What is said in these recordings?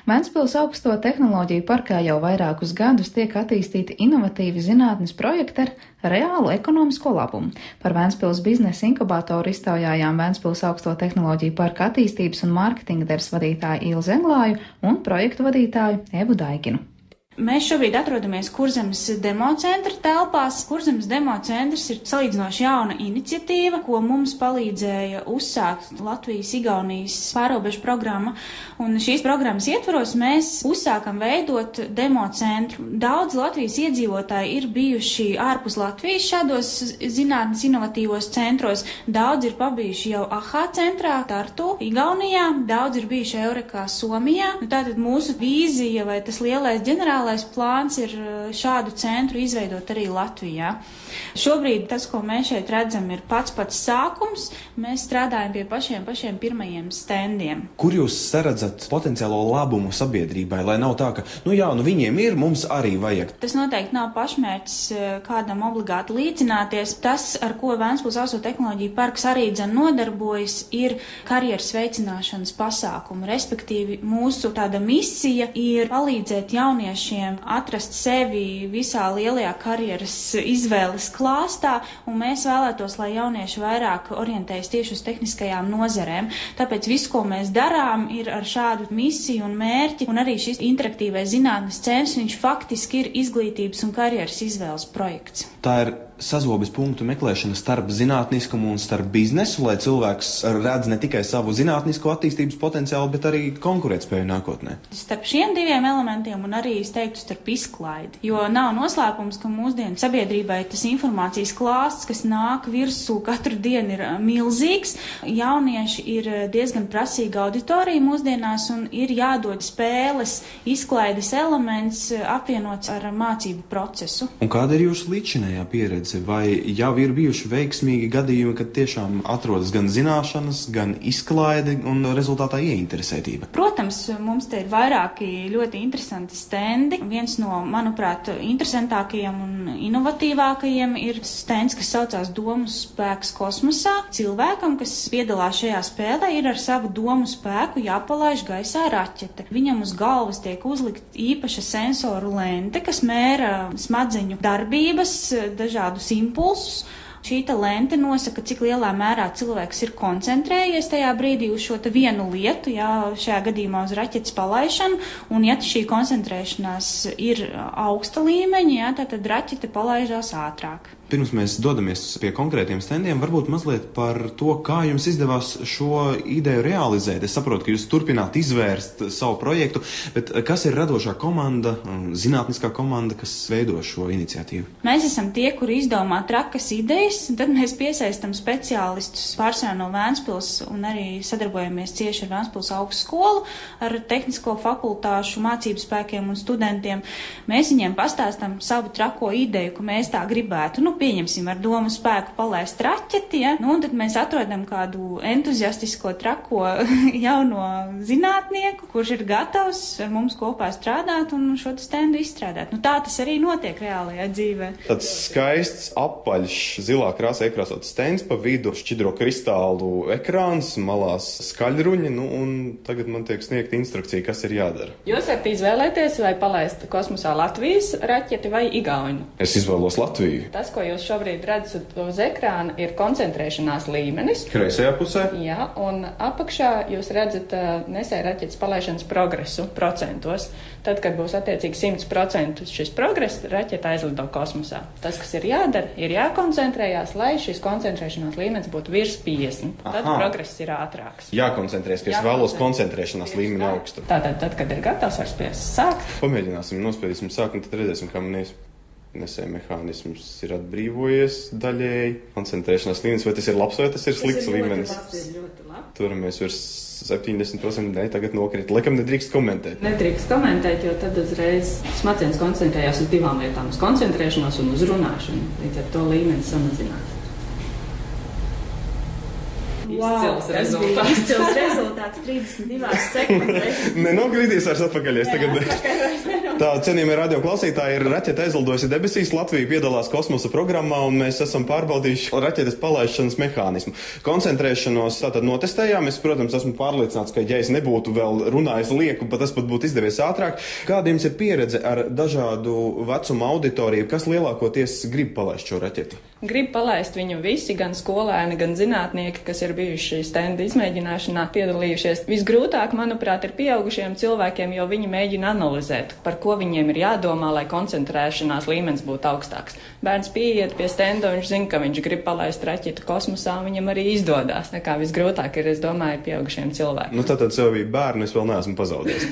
Ventspils augsto tehnoloģiju parkā jau vairākus gadus tiek attīstīti inovatīvi zinātnes projekti ar reālu ekonomisko labumu. Par Ventspils biznesa inkubatoru iztaujājām Ventspils augsto tehnoloģiju parka attīstības un mārketinga daļas vadītāju Ilzi Englāju un projektu vadītāju Evu Daiginu. Mēs šobrīd atrodamies Kurzemes democentra telpās. Kurzemes democentrs ir salīdzinoši jauna iniciatīva, ko mums palīdzēja uzsākt Latvijas-Igaunijas pārobežu programma. Un šīs programmas ietvaros mēs uzsākam veidot democentru. Daudz Latvijas iedzīvotāji ir bijuši ārpus Latvijas šādos zinātnes inovatīvos centros. Daudz ir pabijuši jau AHA centrā, Tartu, Igaunijā. Daudz ir bijuši Eurekā, Somijā. Tātad mūsu vīzija vai tas lielais ģenerālais plāns ir šādu centru izveidot arī Latvijā. Šobrīd tas, ko mēs šeit redzam, ir pats sākums. Mēs strādājam pie pašiem pirmajiem standiem. Kur jūs saredzat potenciālo labumu sabiedrībai, lai nav tā, ka, viņiem ir, mums arī vajag? Tas noteikti nav pašmērķis kādam obligāti līdzināties. Tas, ar ko Ventspils augsto tehnoloģiju parks arī nodarbojas, ir karjeras veicināšanas pasākumi. Respektīvi, mūsu tāda misija ir palīdzēt jauniešiem atrast sevi visā lielajā karjeras izvēles klāstā, un mēs vēlētos, lai jaunieši vairāk orientējas tieši uz tehniskajām nozerēm. Tāpēc viss, ko mēs darām, ir ar šādu misiju un mērķi, un arī šis interaktīvais zinātnes centrs, viņš faktiski ir izglītības un karjeras izvēles projekts. Tā ir sazobes punktu meklēšana starp zinātniskumu un starp biznesu, lai cilvēks redz ne tikai savu zinātnisko attīstības potenciālu, bet arī konkurētspēju nākotnē. Starp šiem diviem elementiem un arī, es teiktu, starp izklaidi. Jo nav noslēpums, ka mūsdienu sabiedrībai tas informācijas klāsts, kas nāk virsū katru dienu, ir milzīgs. Jaunieši ir diezgan prasīga auditorija mūsdienās un ir jādod spēles, izklaides elements apvienots ar mācību procesu. Un kāda ir jūsu līdzinējā pieredze? Vai jau ir bijuši veiksmīgi gadījumi, kad tiešām atrodas gan zināšanas, gan izklaide un rezultātā ieinteresētība? Protams, mums te ir vairāki ļoti interesanti stendi. Viens no, manuprāt, interesantākajiem un inovatīvākajiem ir stends, kas saucās Domu spēks kosmosā. Cilvēkam, kas piedalās šajā spēlē, ir ar savu domu spēku jāpalaiž gaisā raķete. Viņam uz galvas tiek uzlikt īpaša sensoru lente, kas mēra smadzeņu darbības, dažādus impulsus. Šī lente nosaka, cik lielā mērā cilvēks ir koncentrējies tajā brīdī uz šo vienu lietu, šajā gadījumā uz raķetes palaišanu, un ja šī koncentrēšanās ir augsta līmeņa, tad raķete palaižās ātrāk. Pirms mēs dodamies pie konkrētiem standiem, varbūt mazliet par to, kā jums izdevās šo ideju realizēt. Es saprotu, ka jūs turpināt izvērst savu projektu, bet kas ir radošā komanda, zinātniskā komanda, kas veido šo iniciatīvu? Mēs esam tie, kuri izdomā trakas idejas, un tad mēs piesaistam speciālistus pārsvarā no Ventspils un arī sadarbojamies cieši ar Ventspils augstskolu, ar tehnisko fakultāšu mācību spēkiem un studentiem. Mēs viņiem pastāstam savu trako ideju, ka mēs tā gribētu. Pieņemsim ar domu spēku palaist raķeti, un tad mēs atrodam kādu entuziastisko trako jauno zinātnieku, kurš ir gatavs ar mums kopā strādāt un šo stendu izstrādāt. Tā tas arī notiek reālajā dzīvē. Tāds skaists, apaļš, zilā krāsā iekrāsots stends, pa vidu šķidro kristālu ekrāns, malās skaļruņi, un tagad man tiek sniegta instrukcija, kas ir jādara. Jūs varat izvēlēties, vai palaist kosmosā Latvijas raķeti vai Igauņu. Es izvēlos Latviju. Tas, ko jūs šobrīd redzat uz ekrāna, ir koncentrēšanās līmenis. Kreisajā pusē? Jā, un apakšā jūs redzat nesēja raķetes palaišanas progresu procentos. Tad, kad būs attiecīgi 100% šis progress, raķeta aizlido kosmosā. Tas, kas ir jādara, ir jākoncentrējās, lai šis koncentrēšanās līmenis būtu virs 50. Tad progress ir ātrāks. Jākoncentrēs, ka es vēlos koncentrēšanās līmeni augstu. Tātad, tad, kad ir gatavs, var spiest sākt. Pamēģināsim, nospiedīsim sākt, un tad redzēsim, kā man nesēja mehānisms ir atbrīvojies daļēji. Koncentrēšanās līmenis, vai tas ir labs, vai tas ir slikts līmenis? Tas ir ļoti labi. Turamies virs 70%, tagad nokrīt. Laikam nedrīkst komentēt. Nedrīkst komentēt, jo tad uzreiz smadzenes koncentrējās uz divām lietām, uz koncentrēšanos un uz runāšanu. Līdz ar to līmenis samazinās. Izcils rezultāts. Izcils rezultāts 32 sekundēs. Nenogrīdies vairs atpakaļ, tagad. Tā, cienījamie radioklausītāji, ir raķete aizlidojusi debesīs, Latvija piedalās kosmosa programmā, un mēs esam pārbaudījuši raķetes palaišanas mehānismu. Koncentrēšanos tātad notestējām. Es, protams, esmu pārliecināts, ka, ja es nebūtu vēl runājis lieku, tas pat būtu izdevies ātrāk. Kāda jums ir pieredze ar dažādu vecumu auditoriju, kas lielākoties grib palaist šo raķeti? Grib palaist viņu visi, gan skolēni, gan zinātnieki, kas ir bijuši stenda izmēģināšanā, piedalījušies. Visgrūtāk, manuprāt, ir pieaugušiem cilvēkiem, jo viņi mēģina analizēt, par ko viņiem ir jādomā, lai koncentrēšanās līmenis būtu augstāks. Bērns pieiet pie stenda, viņš zina, ka viņš grib palaist raķeti kosmosā, un viņam arī izdodās. Tā kā visgrūtāk ir, es domāju, pieaugušiem cilvēkiem. Tātad sev bija bērni, es vēl neesmu pazaudējis.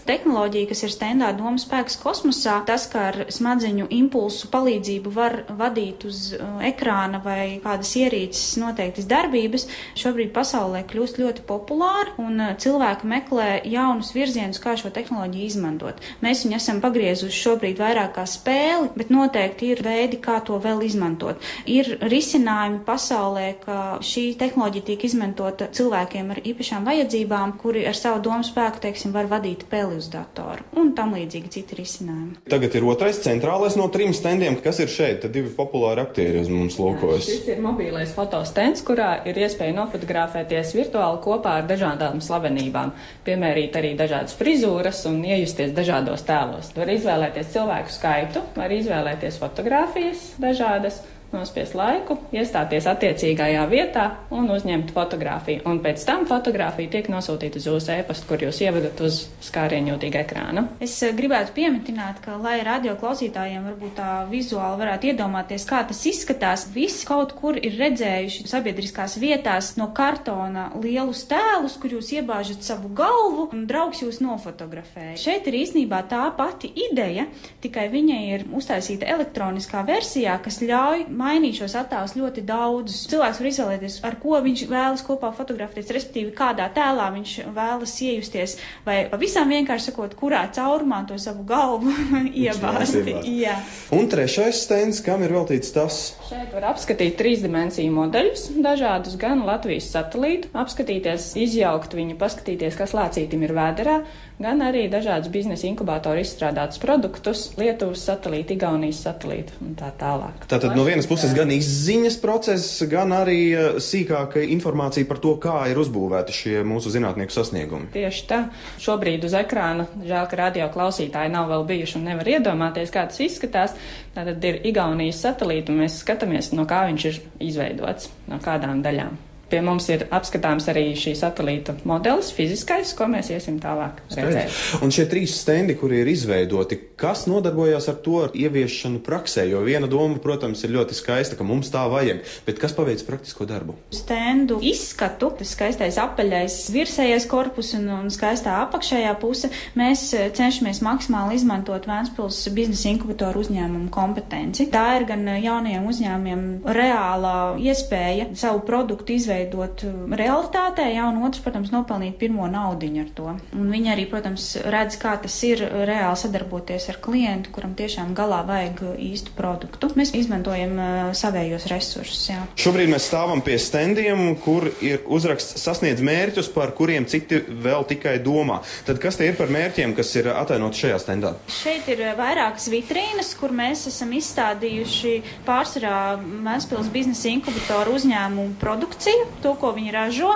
Tehnoloģija, kas ir stendā domas spēks kosmosā, tas, ka ar smadzeņu impulsu palīdzību var vadīt uz ekrāna vai kādas ierīces noteiktas darbības, šobrīd pasaulē kļūst ļoti populāri, un cilvēki meklē jaunus virzienus, kā šo tehnoloģiju izmantot. Mēs viņu esam pagriezuši šobrīd vairāk kā spēli, bet noteikti ir veidi, kā to vēl izmantot. Ir risinājumi pasaulē, ka šī tehnoloģija tiek izmantota cilvēkiem ar īpašām vajadzībām, kuri ar savu domu spēku, teiksim, var vadīt peli uz datoru un tam līdzīgi citi risinājumi. Tagad ir otrais centrālais no 3 stendiem. Kas ir šeit? Tad 2 populāri aktieri uz mums lūkojas. Šis ir mobīlais fotostends, kurā ir iespēja nofotografēties virtuāli kopā ar dažādām slavenībām, piemērīt arī dažādas frizūras un iejusties dažādos tēlos. Var izvēlēties cilvēku skaitu, var izvēlēties fotogrāfijas dažādas, nospiest laiku, iestāties attiecīgajā vietā un uzņemt fotogrāfiju. Un pēc tam fotogrāfija tiek nosūtīta uz jūsu e-pastu, kur jūs ievadat uz skārienjūtīgu ekrānu. Es gribētu piemetināt, ka, lai radio klausītājiem varbūt tā vizuāli varētu iedomāties, kā tas izskatās, visi kaut kur ir redzējuši sabiedriskās vietās no kartona lielus tēlus, kur jūs iebāžat savu galvu un draugs jūs nofotografēja. Šeit ir īstenībā tā pati ideja, tikai viņai ir uztaisīta elektroniskā versijā, kas ļauj mainīt šos attēlus ļoti daudzus. Cilvēks var izvēlēties, ar ko viņš vēlas kopā fotografēties, respektīvi kādā tēlā viņš vēlas iejusties, vai pavisam vienkārši sakot, kurā caurumā to savu galvu iebāzt. Jā. Un trešais stends, kam ir veltīts tas? Šeit var apskatīt 3-dimensiju modeļus, dažādus gan Latvijas satelītu, apskatīties, izjaukt viņu, paskatīties, kas lācītim ir vēderā, gan arī dažādus biznesa inkubātoru izstrādātus produktus, Lietuvas satelīti, Igaunijas satelīti un tā tālāk. Tātad no vienas puses gan izziņas process, gan arī sīkāka informācija par to, kā ir uzbūvēti šie mūsu zinātnieku sasniegumi. Tieši tā. Šobrīd uz ekrāna, žēl, ka radio klausītāji nav vēl bijuši un nevar iedomāties, kā tas izskatās. Tātad ir Igaunijas satelīti, un mēs skatāmies, no kā viņš ir izveidots, no kādām daļām. Pie mums ir apskatāms arī šī satelīta modelis, fiziskais, ko mēs iesim tālāk redzēt. Un šie 3 stendi, kuri ir izveidoti, kas nodarbojās ar to ieviešanu praksē? Jo viena doma, protams, ir ļoti skaista, ka mums tā vajag, bet kas paveic praktisko darbu? Stendu izskatu, tas skaistais apaļais virsējais korpus un skaistā apakšējā puse, mēs cenšamies maksimāli izmantot Vēnspils biznesa inkubatoru uzņēmumu kompetenci. Tā ir gan jaunajiem uzņēmumiem reālā iespēja savu produktu izveidot realitātē, un otrs, protams, nopelnīt pirmo naudiņu ar to. Un viņi arī, protams, redz, kā tas ir reāli sadarboties ar klientu, kuram tiešām galā vajag īstu produktu. Mēs izmantojam savējos resursus, jā. Šobrīd mēs stāvam pie stendiem, kur ir uzraksts sasniedz mērķus, par kuriem citi vēl tikai domā. Tad kas tie ir par mērķiem, kas ir atainot šajā stendā? Šeit ir vairākas vitrīnas, kur mēs esam izstādījuši pārsvarā Vēnspils biznesa inkubatoru uzņēmumu produkciju, to, ko viņi ražo.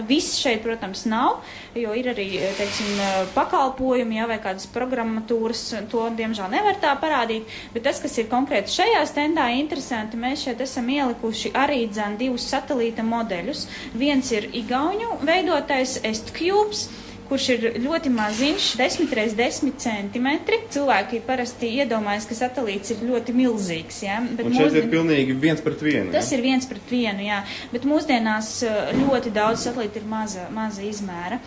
Viss šeit, protams, nav, jo ir arī, teiksim, pakalpojumi, vai kādas programmatūras, to, diemžēl, nevar tā parādīt, bet tas, kas ir konkrēti šajā stendā interesanti, mēs šeit esam ielikuši arī 2 satelīta modeļus. Viens ir igauņu veidotais EstCubes, kurš ir ļoti maziņš, 10x10 centimetri. Cilvēki parasti iedomājas, ka satelīts ir ļoti milzīgs, jā. Bet un šeit ir pilnīgi 1:1. Tas ir 1:1, jā. Bet mūsdienās ļoti daudz satelīti ir maza izmēra.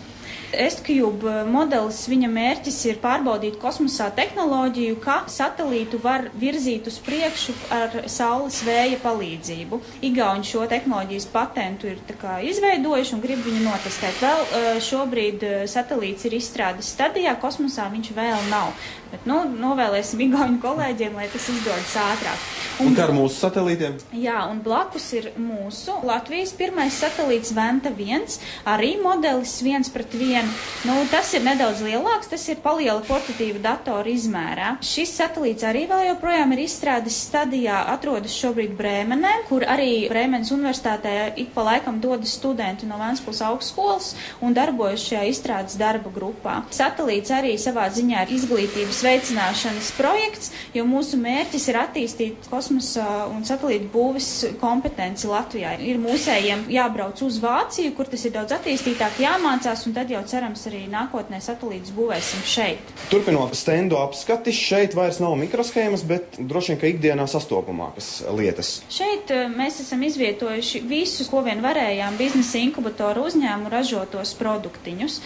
EstCube modelis, viņa mērķis ir pārbaudīt kosmosā tehnoloģiju, ka satelītu var virzīt uz priekšu ar saules vēja palīdzību. Igauni šo tehnoloģijas patentu ir izveidojuši un grib viņu notestēt. Vēl šobrīd satelīts ir izstrādes stadijā, kosmosā viņš vēl nav. Bet, novēlēsim igauņu kolēģiem, lai tas izdodas ātrāk. Un kā ar mūsu satelītiem? Jā, un blakus ir mūsu Latvijas pirmais satelīts Venta 1, arī modelis 1:1. vienu. Tas ir nedaudz lielāks, tas ir paliela portatīva datora izmērā. Šis satelīts arī vēl joprojām ir izstrādes stadijā, atrodas šobrīd Brēmenē, kur arī Brēmenes universitātē ik pa laikam dodas studenti no Ventspils augstskolas un darbojas šajā izstrādes darba grupā. Satelīts arī savā ziņā ir izglītības veicināšanas projekts, jo mūsu mērķis ir attīstīt kosmosa un satelītu būves kompetenci Latvijā. Ir mūsējiem jābrauc uz Vāciju, kur tas ir daudz attīstītāk, jāmācās, un tad jau cerams arī nākotnē satelītus būvēsim šeit. Turpinot stendu apskati, šeit vairs nav mikroshēmas, bet droši vien, ka ikdienā sastopamākas lietas. Šeit mēs esam izvietojuši visus, ko vien varējām, biznesa inkubatoru uzņēmumu ražotos produktiņus.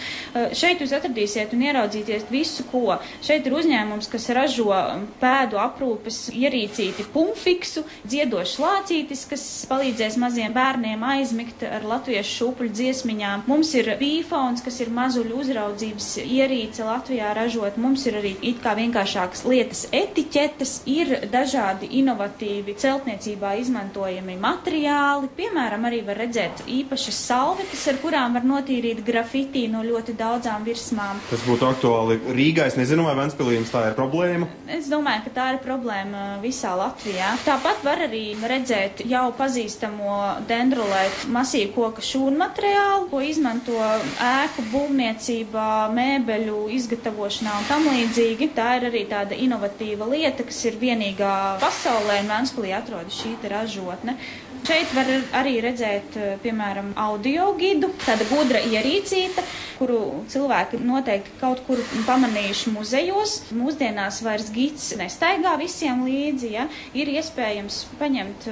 Šeit jūs atradīsiet un ieraudzīties visu, ko. Šeit ir uzņēmums, kas ražo pēdu aprūpes ierīcīti pumfiksu, dziedošs lācītis, kas palīdzēs maziem bērniem aizmigt ar latviešu šūpuļu dziesmiņām. Mums ir bīfons, kas ir mazuļu uzraudzības ierīce Latvijā ražot. Mums ir arī it kā vienkāršākas lietas etiķetes, ir dažādi inovatīvi celtniecībā izmantojami materiāli. Piemēram, arī var redzēt īpašas salvetes, ar kurām var notīrīt grafitī no ļoti daudzām virsmām. Tas būtu aktuāli Rīgā. Es nezinu, vai Ventspilī jums tā ir problēma. Es domāju, ka tā ir problēma visā Latvijā. Tāpat var arī redzēt jau pazīstamo dendrolētu masīvu koka šūnu materiālu, ko izmanto ēku būvniecībā, mēbeļu izgatavošanā un tam līdzīgi. Tā ir arī tāda inovatīva lieta, kas ir vienīgā pasaulē, un Ventspilī atrodas šī ražotne. Šeit var arī redzēt, piemēram, audio gidu, tāda gudra ierīcīta, kuru cilvēki noteikti kaut kur pamanījuši muzejos. Mūsdienās vairs gids nestaigā visiem līdzi, ja? Ir iespējams paņemt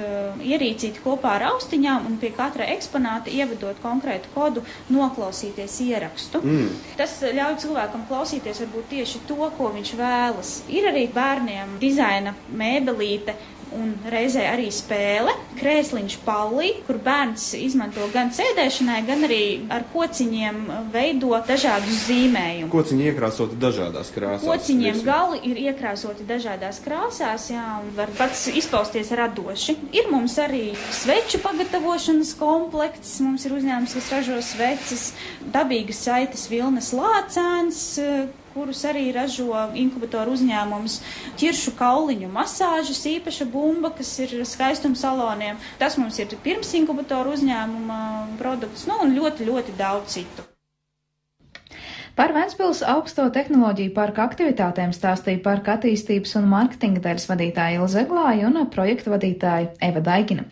ierīcīti kopā ar austiņām un pie katra eksponāta ievedot konkrētu kodu, noklausīties ierakstu. Tas ļauj cilvēkam klausīties varbūt tieši to, ko viņš vēlas. Ir arī bērniem dizaina mēbelīte, un reizē arī spēle, krēsliņš pallī, kur bērns izmanto gan sēdēšanai, gan arī ar kociņiem veido dažādus zīmējumus. Kociņi iekrāsoti dažādās krāsās. Kociņiem gali ir iekrāsoti dažādās krāsās, jā, un var pats izpausties radoši. Ir mums arī sveču pagatavošanas komplekts, mums ir uzņēmums, kas ražo sveces, dabīgas saites vilnas lācēns, kurus arī ražo inkubatoru uzņēmums, ķiršu kauliņu masāžas, īpaša bumba, kas ir skaistuma saloniem. Tas mums ir pirms inkubatoru uzņēmuma produkts, un ļoti, ļoti daudz citu. Par Ventspils augsto tehnoloģiju parka aktivitātēm stāstīja parka attīstības un marketinga daļas vadītāja Ilze Glāja un projektu vadītāja Eva Daigina.